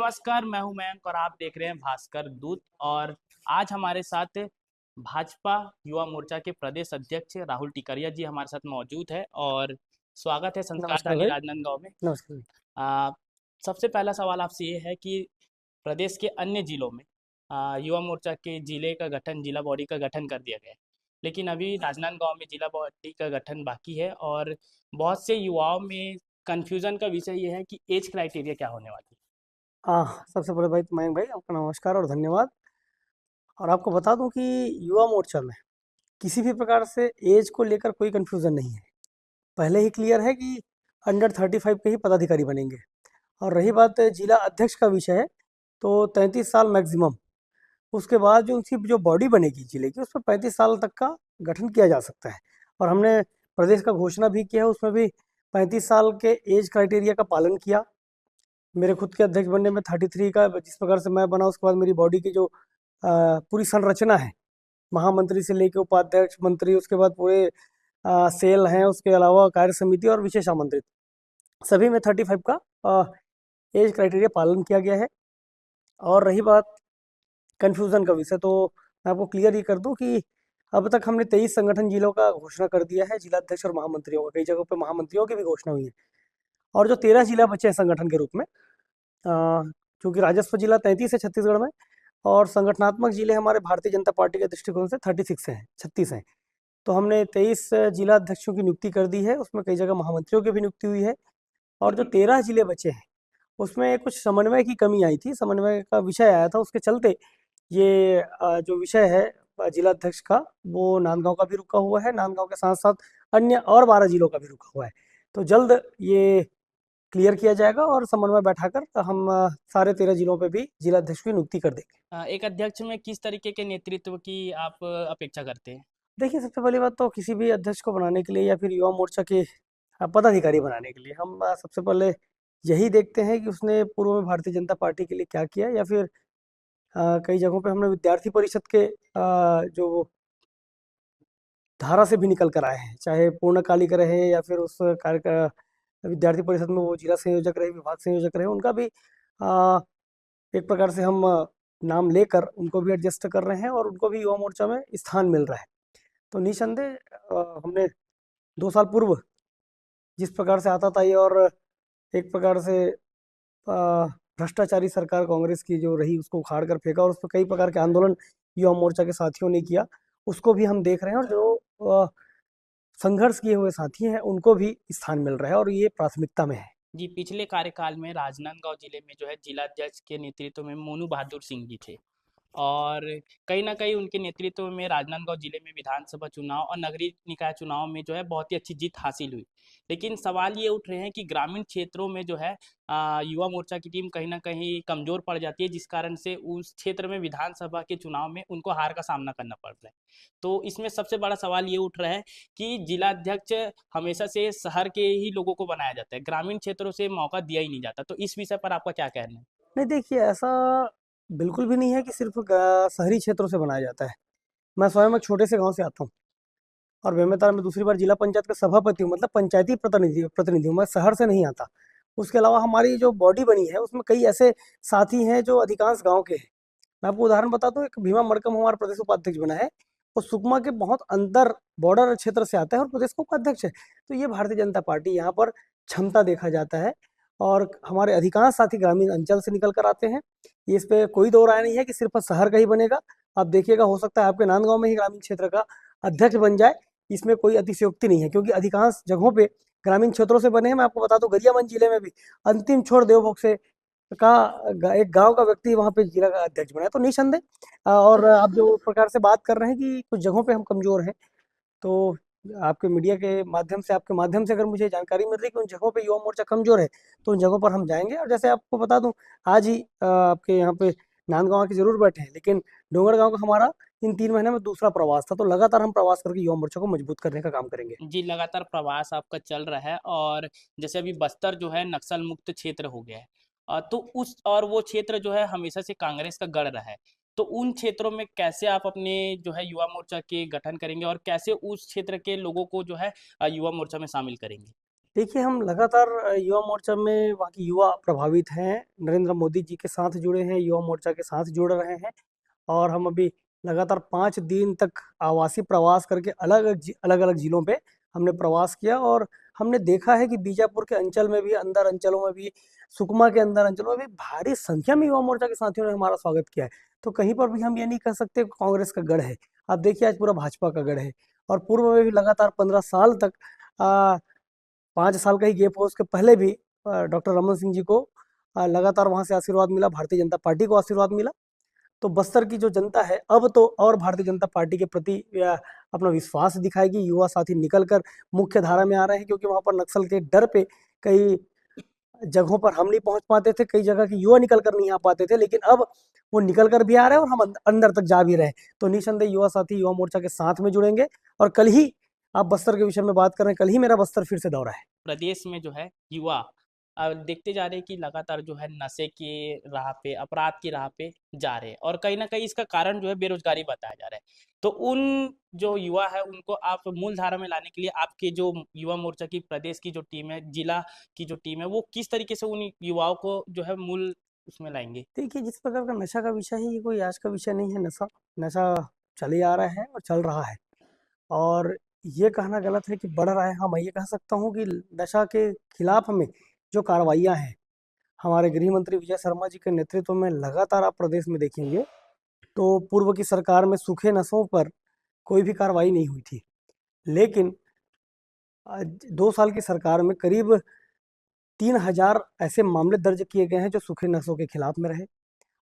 नमस्कार, मैं हूं मयंक और आप देख रहे हैं भास्कर दूत। और आज हमारे साथ भाजपा युवा मोर्चा के प्रदेश अध्यक्ष राहुल टिकरिया जी हमारे साथ मौजूद है। और स्वागत है संस्कार नमस्कार थाली भाई। राजनांदगांव में। नमस्कार। आ, सबसे पहला सवाल आपसे ये है कि प्रदेश के अन्य जिलों में युवा मोर्चा के जिले का गठन, जिला बॉडी का गठन कर दिया गया है, लेकिन अभी राजनांदगांव में जिला बॉडी का गठन बाकी है। और बहुत से युवाओं में कंफ्यूजन का विषय ये है कि एज क्राइटेरिया क्या होने वाली है। सबसे पहले भाई मयंक भाई आपका नमस्कार और धन्यवाद। और आपको बता दूं कि युवा मोर्चा में किसी भी प्रकार से एज को लेकर कोई कंफ्यूजन नहीं है। पहले ही क्लियर है कि अंडर 35 के ही पदाधिकारी बनेंगे। और रही बात जिला अध्यक्ष का विषय है, तो 33 साल मैक्सिमम। उसके बाद जो उनकी जो बॉडी बनेगी जिले की, उस पर 35 साल तक का गठन किया जा सकता है। और हमने प्रदेश का घोषणा भी किया है, उसमें भी 35 साल के एज क्राइटेरिया का पालन किया। मेरे खुद के अध्यक्ष बनने में 33 का जिस प्रकार से मैं बना, उसके बाद मेरी बॉडी की जो पूरी संरचना है, महामंत्री से लेके उपाध्यक्ष, मंत्री, उसके बाद पूरे सेल हैं, उसके अलावा कार्य समिति और विशेष आमंत्रित, सभी में 35 का एज क्राइटेरिया पालन किया गया है। और रही बात कन्फ्यूज़न का विषय, तो मैं आपको क्लियर ये कर दूं कि अब तक हमने 23 संगठन जिलों का घोषणा कर दिया है, जिलाध्यक्ष और महामंत्रियों का। कई जगहों पर महामंत्रियों की भी घोषणा हुई है। और जो 13 जिला बचे हैं संगठन के रूप में, क्योंकि राजस्व जिला 33 है छत्तीसगढ़ में, और संगठनात्मक जिले हमारे भारतीय जनता पार्टी के दृष्टिकोण से 36 हैं। तो हमने 23 जिला अध्यक्षों की नियुक्ति कर दी है, उसमें कई जगह महामंत्रियों की भी नियुक्ति हुई है। और जो 13 जिले बचे हैं, उसमें कुछ समन्वय की कमी आई थी, समन्वय का विषय आया था, उसके चलते ये जो विषय है जिला अध्यक्ष का, वो नांदगांव का भी रुका हुआ है। नांदगांव के साथ साथ अन्य और 12 जिलों का भी रुका हुआ है। तो जल्द ये क्लियर किया जाएगा और समन्वय बैठाकर हम सारे 13 जिलों पे भी जिलाध्यक्ष की नियुक्ति कर देंगे। एक अध्यक्ष में किस तरीके के नेतृत्व की आप अपेक्षा करते हैं। देखिए, सबसे पहली बात तो किसी भी अध्यक्ष को बनाने के लिए या फिर युवा मोर्चा के पदाधिकारी बनाने के लिए हम सबसे पहले यही देखते हैं कि उसने पूर्व में भारतीय जनता पार्टी के लिए क्या किया, या फिर कई जगहों पे हमने विद्यार्थी परिषद के जो धारा से भी निकल कर आए हैं, चाहे पूर्णकालिक रहे या फिर उस कार्य का विद्यार्थी परिषद में वो जिला संयोजक रहे, विभाग संयोजक रहे, उनका भी एक प्रकार से हम नाम लेकर उनको भी एडजस्ट कर रहे हैं और उनको भी युवा मोर्चा में स्थान मिल रहा है। तो निसंदेह हमने 2 साल पूर्व जिस प्रकार से आता था ये, और एक प्रकार से भ्रष्टाचारी सरकार कांग्रेस की जो रही, उसको उखाड़ कर फेंका, और उस पर कई प्रकार के आंदोलन युवा मोर्चा के साथियों ने किया, उसको भी हम देख रहे हैं। और जो संघर्ष किए हुए साथी हैं, उनको भी स्थान मिल रहा है और ये प्राथमिकता में है। जी, पिछले कार्यकाल में राजनांदगांव जिले में जो है जिलाध्यक्ष के नेतृत्व में मोनू बहादुर सिंह जी थे। और कहीं न कहीं उनके नेतृत्व में राजनांदगांव जिले में विधानसभा चुनाव और नगरीय निकाय चुनाव में जो है बहुत ही अच्छी जीत हासिल हुई। लेकिन सवाल ये उठ रहे हैं कि ग्रामीण क्षेत्रों में जो है युवा मोर्चा की टीम कहीं न कहीं कमज़ोर पड़ जाती है, जिस कारण से उस क्षेत्र में विधानसभा के चुनाव में उनको हार का सामना करना पड़ रहा है। तो इसमें सबसे बड़ा सवाल ये उठ रहा है कि जिलाध्यक्ष हमेशा से शहर के ही लोगों को बनाया जाता है, ग्रामीण क्षेत्रों से मौका दिया ही नहीं जाता। तो इस विषय पर आपका क्या कहना है? नहीं, देखिए, ऐसा बिल्कुल भी नहीं है कि सिर्फ शहरी क्षेत्रों से बनाया जाता है। मैं स्वयं एक छोटे से गांव से आता हूँ और बेमेतरा में दूसरी बार जिला पंचायत का सभापति हूँ, मतलब पंचायती प्रतिनिधि प्रतिनिधि हूँ। मैं शहर से नहीं आता। उसके अलावा हमारी जो बॉडी बनी है, उसमें कई ऐसे साथी हैं जो अधिकांश गांव के हैं। मैं आपको उदाहरण बताता हूँ, एक भीमा मड़कम हमारा प्रदेश उपाध्यक्ष बना है, वो सुकमा के बहुत अंदर बॉर्डर क्षेत्र से आता है और प्रदेश का उपाध्यक्ष है। तो ये भारतीय जनता पार्टी, यहाँ पर क्षमता देखा जाता है। और हमारे अधिकांश साथी ग्रामीण अंचल से निकल कर आते हैं। ये इस पे कोई दो राय नहीं है कि सिर्फ शहर का ही बनेगा। आप देखिएगा, हो सकता है आपके नांदगांव में ही ग्रामीण क्षेत्र का अध्यक्ष बन जाए। इसमें कोई अतिशयोक्ति नहीं है, क्योंकि अधिकांश जगहों पे ग्रामीण क्षेत्रों से बने हैं। मैं आपको बता दूं, गरियाबंद जिले में भी अंतिम छोर देवभोग से का एक गांव का व्यक्ति वहां पे जिला का अध्यक्ष बना है। तो निसंदेह और आप जो प्रकार से बात कर रहे हैं कि कुछ जगहों पे हम कमजोर हैं, तो आपके मीडिया के माध्यम से, आपके माध्यम से अगर मुझे जानकारी मिल रही है कि उन जगहों पे युवा मोर्चा कमजोर है, तो उन जगहों पर हम जाएंगे। और जैसे आपको बता दूं, आज ही आपके यहाँ पे नांदगांव के जरूर बैठे हैं, लेकिन डोंगरगांव का हमारा इन 3 महीने में दूसरा प्रवास था। तो लगातार हम प्रवास करके युवा मोर्चा को मजबूत करने का काम करेंगे। जी, लगातार प्रवास आपका चल रहा है। और जैसे अभी बस्तर जो है नक्सल मुक्त क्षेत्र हो गया है। तो उस और वो क्षेत्र जो है हमेशा से कांग्रेस का गढ़ रहा है। तो उन क्षेत्रों में कैसे आप अपने जो है युवा मोर्चा के गठन करेंगे और कैसे उस क्षेत्र के लोगों को जो है युवा मोर्चा में शामिल करेंगे? देखिए, हम लगातार युवा मोर्चा में वहाँ के युवा प्रभावित हैं, नरेंद्र मोदी जी के साथ जुड़े हैं, युवा मोर्चा के साथ जुड़ रहे हैं और हम अभी लगातार 5 दिन तक आवासीय प्रवास करके अलग-अलग ज़िलों पे हमने प्रवास किया और हमने देखा है कि बीजापुर के अंचल में भी, अंदर अंचलों में भी, सुकमा के अंदर अंचलों में भी भारी संख्या में युवा मोर्चा के साथियों ने हमारा स्वागत किया है। तो कहीं पर भी हम ये नहीं कह सकते कांग्रेस का गढ़ है। आप देखिए आज पूरा भाजपा का गढ़ है और पूर्व में भी लगातार 15 साल तक 5 साल का ही गैप हो उसके पहले भी डॉक्टर रमन सिंह जी को लगातार वहाँ से आशीर्वाद मिला, भारतीय जनता पार्टी को आशीर्वाद मिला। तो बस्तर की जो जनता है अब तो और भारतीय जनता पार्टी के प्रति अपना विश्वास दिखाएगी। युवा साथी निकल कर मुख्य धारा में आ रहे हैं क्योंकि वहाँ पर नक्सल के डर पे कई जगहों पर हम नहीं पहुँच पाते थे, कई जगह के युवा निकल कर नहीं आ पाते थे, लेकिन अब वो निकल कर भी आ रहे हैं और हम अंदर तक जा भी रहे हैं। तो निसंदेह युवा साथी युवा मोर्चा के साथ में जुड़ेंगे और कल ही आप बस्तर के विषय में बात कर रहे हैं, कल ही मेरा बस्तर फिर से दौरा है। प्रदेश में जो है युवा देखते जा रहे हैं कि लगातार जो है नशे की राह पे, अपराध की राह पे जा रहे हैं और कहीं ना कहीं इसका कारण जो है बेरोजगारी बताया जा रहा है। तो उन जो युवा है उनको आप मूल धारा में लाने के लिए आपके जो युवा मोर्चा की प्रदेश की जो टीम है, जिला की जो टीम है, वो किस तरीके से उन युवाओं को जो है मूल उसमें लाएंगे? देखिए, जिस प्रकार का नशा का विषय है, ये कोई आज का विषय नहीं है। नशा नशा चल ही आ रहा है और चल रहा है और ये कहना गलत है कि बढ़ रहा है। हाँ, मैं ये कह सकता हूँ कि नशा के खिलाफ में जो कार्रवाइयाँ हैं, हमारे गृह मंत्री विजय शर्मा जी के नेतृत्व में लगातार आप प्रदेश में देखेंगे, तो पूर्व की सरकार में सूखे नसों पर कोई भी कार्रवाई नहीं हुई थी। लेकिन 2 साल की सरकार में करीब 3000 ऐसे मामले दर्ज किए गए हैं जो सूखे नसों के खिलाफ में रहे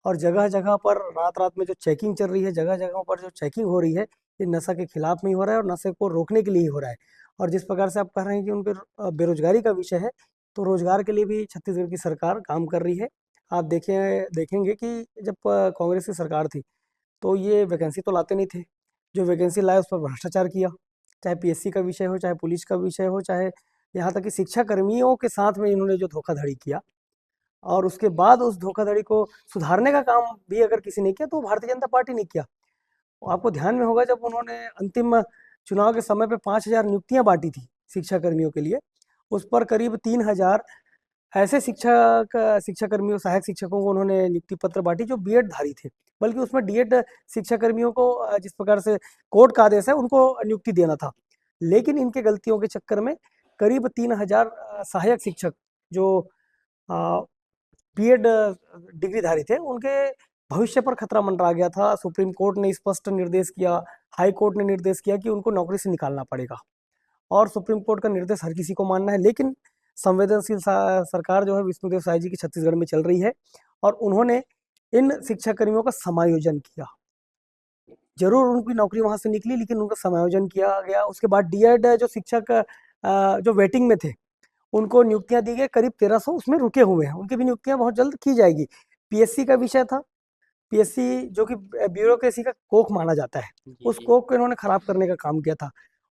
और जगह-जगह पर रात-रात में जो चेकिंग चल रही है, जगह-जगह पर जो चेकिंग हो रही है, ये नशा के खिलाफ में ही हो रहा है और नशे को रोकने के लिए ही हो रहा है। और जिस प्रकार से आप कह रहे हैं कि उन पे बेरोज़गारी का विषय है, तो रोज़गार के लिए भी छत्तीसगढ़ की सरकार काम कर रही है। आप देखेंगे कि जब कांग्रेस की सरकार थी, तो ये वैकेंसी तो लाते नहीं थे। जो वैकेंसी लाए उस पर भ्रष्टाचार किया, चाहे पीएससी का विषय हो, चाहे पुलिस का विषय हो, चाहे यहाँ तक कि शिक्षा कर्मियों के साथ में इन्होंने जो धोखाधड़ी किया और उसके बाद उस धोखाधड़ी को सुधारने का काम भी अगर किसी ने किया तो वो भारतीय जनता पार्टी ने किया। आपको ध्यान में होगा जब उन्होंने अंतिम चुनाव के समय पे 5000 नियुक्तियां बांटी थी शिक्षा कर्मियों के लिए, उस पर करीब 3000 ऐसे शिक्षा कर्मियों सहायक शिक्षकों को उन्होंने नियुक्ति पत्र बांटी जो बीएड धारी थे। बल्कि उसमें डीएड शिक्षा कर्मियों को जिस प्रकार से कोर्ट का आदेश है उनको नियुक्ति देना था। लेकिन इनके गलतियों के चक्कर में करीब 3000 सहायक शिक्षक जो बीएड डिग्रीधारी थे, उनके भविष्य पर खतरा मंडरा गया था। सुप्रीम कोर्ट ने स्पष्ट निर्देश किया, हाई कोर्ट ने निर्देश किया कि उनको नौकरी से निकालना पड़ेगा और सुप्रीम कोर्ट का निर्देश हर किसी को मानना है। लेकिन संवेदनशील सरकार जो है विष्णुदेव साय जी की छत्तीसगढ़ में चल रही है और उन्होंने इन शिक्षा कर्मियों का समायोजन किया। जरूर उनकी नौकरी वहां से निकली लेकिन उनका समायोजन किया गया। उसके बाद डीएड जो शिक्षक जो वेटिंग में थे उनको नियुक्तियां दी गई, करीब 1300 उसमें रुके हुए हैं, उनकी भी नियुक्तियां बहुत जल्द की जाएगी। पीएससी का विषय था, पीएससी जो कि ब्यूरोक्रेसी का कोख माना जाता है, जी उस जी। कोख को इन्होंने खराब करने का काम किया था।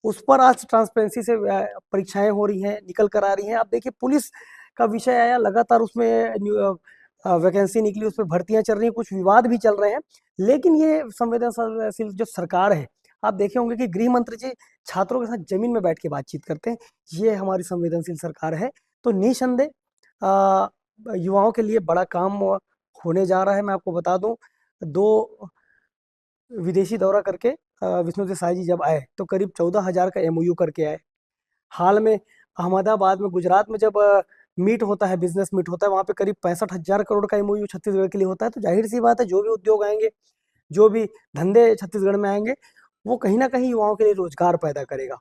उस पर आज ट्रांसपेरेंसी से परीक्षाएं हो रही हैं, निकल कर आ रही हैं। आप देखिए पुलिस का विषय आया, लगातार उसमें वैकेंसी निकली, उस पर भर्तियां चल रही हैं, कुछ विवाद भी चल रहे हैं। लेकिन ये संवेदनशील जो सरकार है, आप देखे होंगे कि गृह मंत्री जी छात्रों के साथ जमीन में बैठ के बातचीत करते हैं। ये हमारी संवेदनशील सरकार है। तो निसंदेह युवाओं के लिए बड़ा काम होने जा रहा है। मैं आपको बता दूं, 2 विदेशी दौरा करके विष्णुदेव साय जी जब आए तो करीब 14,000 का एमओयू करके आए। हाल में अहमदाबाद में, गुजरात में जब मीट होता है, बिजनेस मीट होता है, वहाँ पे करीब 65,000 करोड़ का एमओयू छत्तीसगढ़ के लिए होता है। तो जाहिर सी बात है जो भी उद्योग आएंगे, जो भी धंधे छत्तीसगढ़ में आएंगे, वो कहीं ना कहीं युवाओं के लिए रोजगार पैदा करेगा।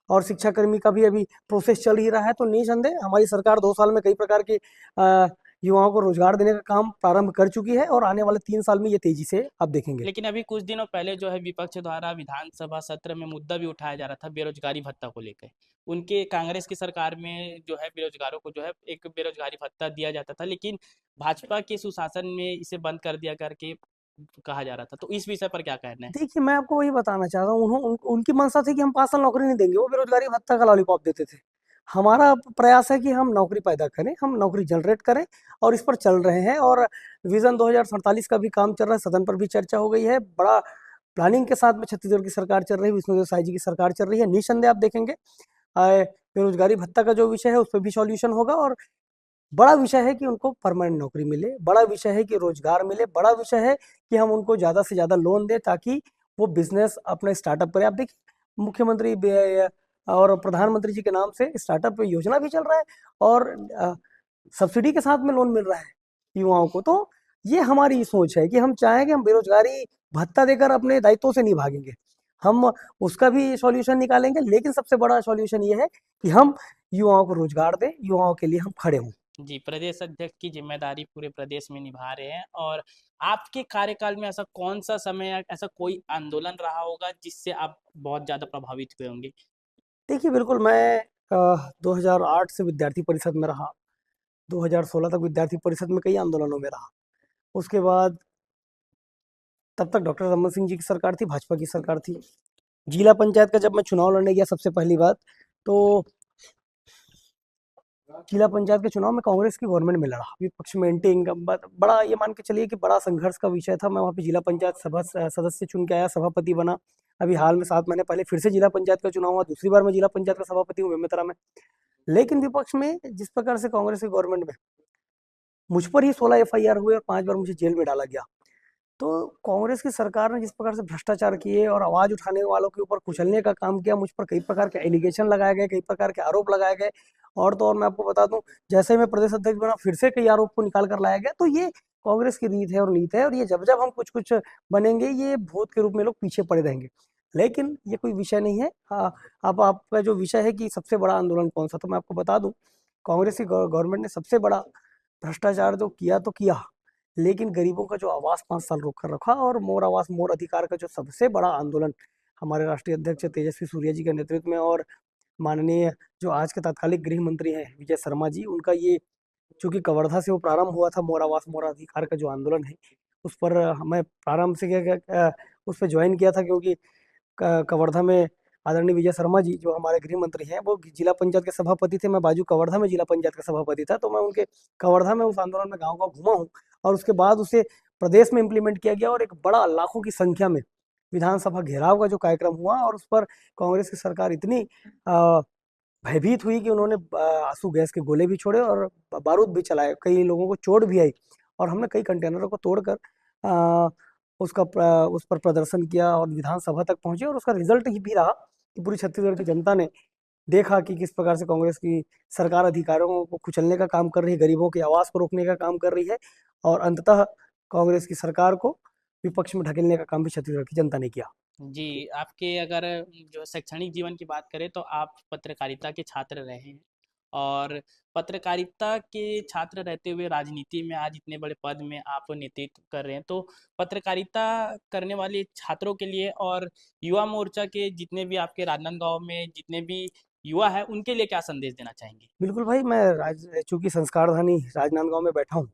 और शिक्षाकर्मी का भी अभी प्रोसेस चल ही रहा है। तो निसंदेह हमारी सरकार 2 साल में कई प्रकार के युवाओं को रोजगार देने का काम प्रारंभ कर चुकी है और आने वाले 3 साल में ये तेजी से आप देखेंगे। लेकिन अभी कुछ दिनों पहले जो है विपक्ष द्वारा विधानसभा सत्र में मुद्दा भी उठाया जा रहा था बेरोजगारी भत्ता को लेकर। उनके कांग्रेस की सरकार में जो है बेरोजगारों को जो है एक बेरोजगारी भत्ता दिया जाता था, लेकिन भाजपा के सुशासन में इसे बंद कर दिया करके कहा जा रहा था। तो इस विषय पर क्या कहना है? देखिए, मैं आपको वही बताना चाह रहा हूँ, उनकी मंशा थी कि हम 5 साल नौकरी नहीं देंगे, वो बेरोजगारी भत्ता का लॉलीपॉप देते थे। हमारा प्रयास है कि हम नौकरी पैदा करें, हम नौकरी जनरेट करें और इस पर चल रहे हैं। और विजन 2047 का भी काम चल रहा है, सदन पर भी चर्चा हो गई है। बड़ा प्लानिंग के साथ में छत्तीसगढ़ की सरकार चल रही है, विष्णुदेव साय जी की सरकार चल रही है। निसंदेह आप देखेंगे बेरोजगारी भत्ता का जो विषय है उस पर भी सॉल्यूशन होगा, और बड़ा विषय है कि उनको परमानेंट नौकरी मिले, बड़ा विषय है कि रोजगार मिले, बड़ा विषय है कि हम उनको ज़्यादा से ज़्यादा लोन दें ताकि वो बिजनेस अपना स्टार्टअप करें। आप देखिए मुख्यमंत्री और प्रधानमंत्री जी के नाम से स्टार्टअप योजना भी चल रहा है, और सब्सिडी के साथ में लोन मिल रहा है युवाओं को। तो ये हमारी सोच है कि हम चाहें कि हम बेरोजगारी भत्ता देकर अपने दायित्वों से नहीं भागेंगे, हम उसका भी सॉल्यूशन निकालेंगे, लेकिन सबसे बड़ा सॉल्यूशन ये है कि हम युवाओं को रोजगार दें, युवाओं के लिए हम खड़े हों। जी, प्रदेश अध्यक्ष की जिम्मेदारी पूरे प्रदेश में निभा रहे हैं। और आपके कार्यकाल में ऐसा कौन सा समय या ऐसा कोई आंदोलन रहा होगा जिससे आप बहुत ज़्यादा प्रभावित हुए होंगे? देखिए बिल्कुल, मैं 2008 से विद्यार्थी परिषद में रहा, 2016 तक विद्यार्थी परिषद में कई आंदोलनों में रहा। उसके बाद तब तक डॉक्टर रमन सिंह जी की सरकार थी, भाजपा की सरकार थी। जिला पंचायत का जब मैं चुनाव लड़ने गया सबसे पहली बात, तो जिला पंचायत के चुनाव में कांग्रेस की गवर्नमेंट में लड़ा, विपक्ष में एंटी इनकम्बेंट, बड़ा ये मान के चलिए कि बड़ा संघर्ष का विषय था। मैं वहाँ पे जिला पंचायत सभा सदस्य चुन के आया, सभापति बना। अभी हाल में 7 महीने पहले फिर से जिला पंचायत का चुनाव हुआ, दूसरी बार मैं जिला पंचायत का सभापति हूँ बेमेतरा में। लेकिन विपक्ष में जिस प्रकार से कांग्रेस की गवर्नमेंट में मुझ पर ही 16 एफआईआर हुए और 5 बार मुझे जेल में डाला गया। तो कांग्रेस की सरकार ने जिस प्रकार से भ्रष्टाचार किए और आवाज उठाने वालों के ऊपर कुचलने का काम किया, मुझ पर कई प्रकार के एलिगेशन लगाए गए, कई प्रकार के आरोप लगाए गए। और तो और मैं आपको बता दूं, जैसे ही मैं प्रदेश अध्यक्ष बना फिर से कई आरोप को निकाल कर लाया गया। तो ये कांग्रेस की रीत है और नीत है, और ये जब जब हम कुछ कुछ बनेंगे ये भूत के रूप में लोग पीछे पड़े रहेंगे। लेकिन ये कोई विषय नहीं है। हाँ, अब आपका जो विषय है कि सबसे बड़ा आंदोलन कौन सा, तो मैं आपको बता दूं, कांग्रेस की गवर्नमेंट ने सबसे बड़ा भ्रष्टाचार जो किया तो किया, लेकिन गरीबों का जो आवास 5 साल रोक कर रखा, और मोर आवास मोर अधिकार का जो सबसे बड़ा आंदोलन हमारे राष्ट्रीय अध्यक्ष तेजस्वी सूर्या जी के नेतृत्व में, और माननीय जो आज के तत्कालिक गृह मंत्री हैं विजय शर्मा जी, उनका ये चूंकि कवर्धा से वो प्रारंभ हुआ था, मोर आवास मोर अधिकार का जो आंदोलन है, उस पर हमें प्रारंभ से उस पर ज्वाइन किया था, क्योंकि कवर्धा में आदरणीय विजय शर्मा जी जो हमारे गृह मंत्री हैं वो जिला पंचायत के सभापति थे। मैं बाजू कवर्धा में जिला पंचायत का सभापति था, तो मैं उनके कवर्धा में उस आंदोलन में गाँव गाँव घूमा हूँ, और उसके बाद उसे प्रदेश में इम्प्लीमेंट किया गया, और एक बड़ा लाखों की संख्या में विधानसभा घेराव का जो कार्यक्रम हुआ, और उस पर कांग्रेस की सरकार इतनी भयभीत हुई कि उन्होंने आंसू गैस के गोले भी छोड़े और बारूद भी चलाए, कई लोगों को चोट भी आई, और हमने कई कंटेनरों को तोड़कर उस पर प्रदर्शन किया और विधानसभा तक पहुंचे, और उसका रिजल्ट ही भी रहा कि पूरी छत्तीसगढ़ की जनता ने देखा कि किस प्रकार से कांग्रेस की सरकार अधिकारियों को कुचलने का काम कर रही है, गरीबों की आवाज को रोकने का काम कर रही है, और अंततः कांग्रेस की सरकार को विपक्ष में ढकेलने का काम भी छत्तीसगढ़ की जनता ने किया। जी, आपके अगर जो शैक्षणिक जीवन की बात करें तो आप पत्रकारिता के छात्र रहे हैं। और पत्रकारिता के छात्र रहते हुए राजनीति में आज इतने बड़े पद में आप नेतृत्व कर रहे हैं, तो पत्रकारिता करने वाले छात्रों के लिए और युवा मोर्चा के जितने भी आपके राजनांदगांव में जितने भी युवा हैं उनके लिए क्या संदेश देना चाहेंगे? बिल्कुल भाई, मैं चूंकि संस्कारधानी राजनांदगांव में बैठा हूँ,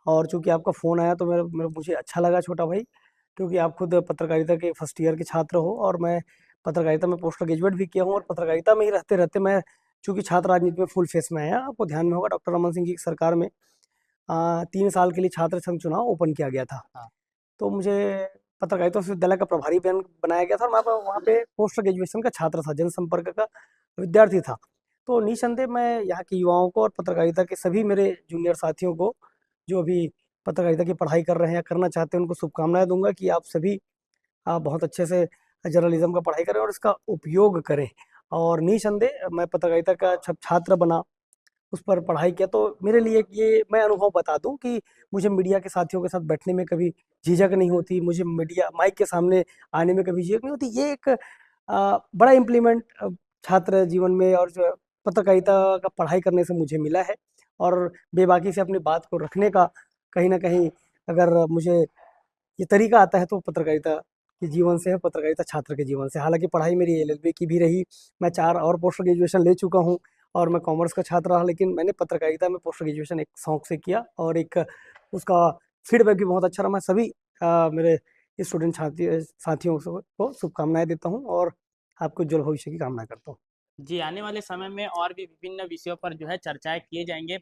और चूंकि आपका फ़ोन आया तो मुझे अच्छा लगा छोटा भाई, क्योंकि आप खुद पत्रकारिता के फर्स्ट ईयर के छात्र हो, और मैं पत्रकारिता में पोस्ट ग्रेजुएट भी किया हूँ, और पत्रकारिता में ही रहते रहते मैं चूंकि छात्र राजनीति में फुल फेस में आया। आपको ध्यान में होगा डॉक्टर रमन सिंह जी की सरकार में 3 साल के लिए छात्र संघ चुनाव ओपन किया गया था। हाँ। तो मुझे पत्रकारिता विश्वविद्यालय का प्रभारी बनाया गया था, और मैं वहाँ पे पोस्ट ग्रेजुएशन का छात्र था, जनसंपर्क का विद्यार्थी था। तो निसंदेह मैं यहाँ के युवाओं को और पत्रकारिता के सभी मेरे जूनियर साथियों को जो अभी पत्रकारिता की पढ़ाई कर रहे हैं या करना चाहते हैं, उनको शुभकामनाएं दूंगा कि आप सभी बहुत अच्छे से जर्नलिज्म का पढ़ाई करें और इसका उपयोग करें। और निसंदेह मैं पत्रकारिता का जब छात्र बना, उस पर पढ़ाई किया, तो मेरे लिए ये मैं अनुभव बता दूं कि मुझे मीडिया के साथियों के साथ बैठने में कभी झिझक नहीं होती, मुझे मीडिया माइक के सामने आने में कभी झिझक नहीं होती। ये एक बड़ा इम्प्लीमेंट छात्र जीवन में और जो पत्रकारिता का पढ़ाई करने से मुझे मिला है, और बेबाकी से अपनी बात को रखने का कहीं ना कहीं अगर मुझे ये तरीका आता है तो पत्रकारिता के जीवन से है, पत्रकारिता छात्र के जीवन से। हालांकि पढ़ाई मेरी एलएलबी की भी रही, मैं 4 और पोस्ट ग्रेजुएशन ले चुका हूँ, और मैं कॉमर्स का छात्र रहा, लेकिन मैंने पत्रकारिता में पोस्ट ग्रेजुएशन एक शौक से किया, और एक उसका फीडबैक भी बहुत अच्छा रहा। मैं सभी मेरे स्टूडेंट साथियों को शुभकामनाएं देता हूँ, और आपको उज्जवल भविष्य की कामना करता हूँ। जी, आने वाले समय में और भी विभिन्न विषयों पर जो है चर्चाएँ किए जाएँगे।